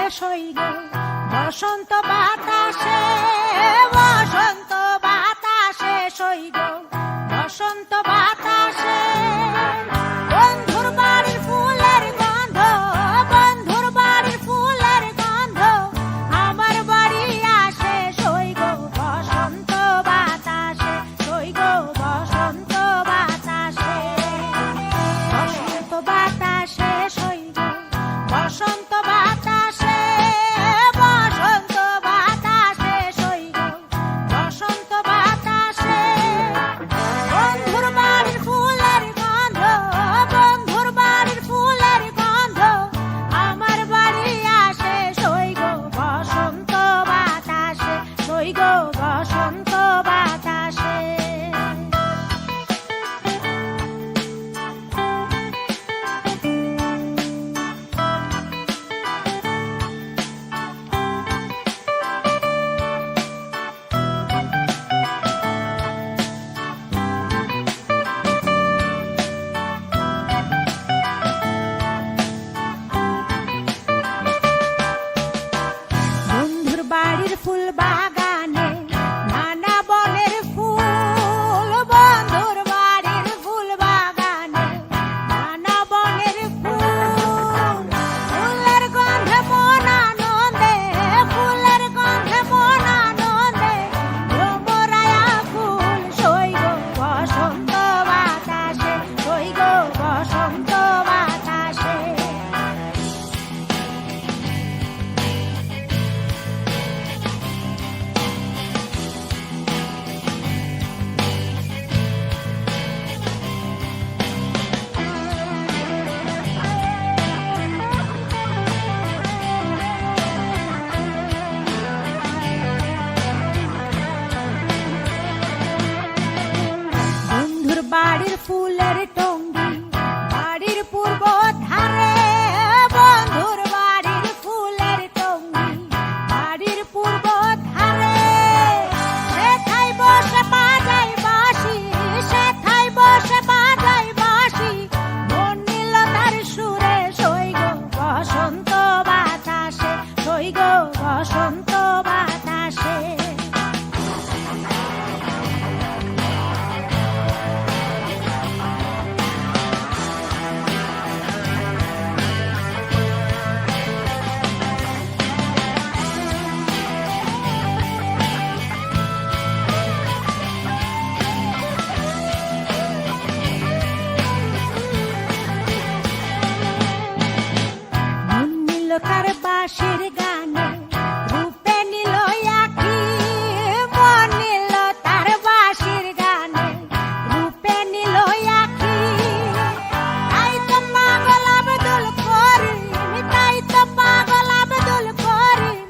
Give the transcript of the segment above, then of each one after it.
শেষ হই গো বসন্ত বাতাসে, বসন্ত বাতাসে সই গো বসন্ত বাতাসে। বন্ধুর বাড়ির ফুলের গন্ধ, বন্ধুর বাড়ির ফুলের গন্ধ আমার বাড়ি আসে সই গো বসন্ত বাতাসে, সই গো বসন্ত বাতাসে। বসন্ত বাতাসে সই গো বসন্ত বাতাসে, বসন্ত বাতাসে সই গো বসন্ত বাতাসে। বন্ধুর বাড়ির ফুলের গন্ধ, বন্ধুর বাড়ির ফুলের গন্ধ আমার বাড়ি আসে সই গো বসন্ত বাতাসে, সই গো বসন্ত বাতাসে। বন্ধুর বাড়ির ফুল বাগানে নানা বনের ফুল, বন্ধুর বাড়ির ফুল বাগানে নানা বনের ফুল। ফুলের গন্ধে মন আনন্দে, ফুলের গন্ধে মন আনন্দে ভ্রমরায়া ফুল সই গো বসন্ত বাতাসে, সই গো বসন্ত বাতাসে। বন্ধুর বাড়ির ফুলের টঙ্গি বাড়ির পূর্ব ধারে, বন্ধুর বাড়ির ফুলের টঙ্গি বাড়ির পূর্ব ধারে। সেথায় বসে বাজাই বাঁশি, সেথায় বসে বাজাই বাঁশি মন নিল তার সুরে সই গো বসন্ত বাতাসে, সই গো বসন্ত বাতাসে। মন নিল তার বাঁশির গানে, রূপে নিল আঁখি। মন নিল তার বাঁশির গানে, রূপে নিল আঁখি। তাই তো পাগল আব্দুল করিম, তাই তো পাগল আব্দুল করিম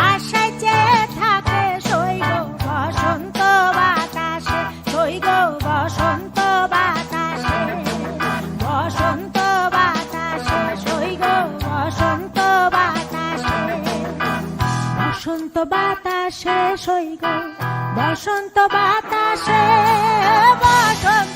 আশায় চেয়ে থাকে সই গো বসন্ত বাতাসে, সই গো বসন্ত বাতাসে। বসন্ত বাতাসে সই গো বসন্ত বাতাসে। বসন্ত বাতাসে সই গো বসন্ত বাতাসে, বসন্ত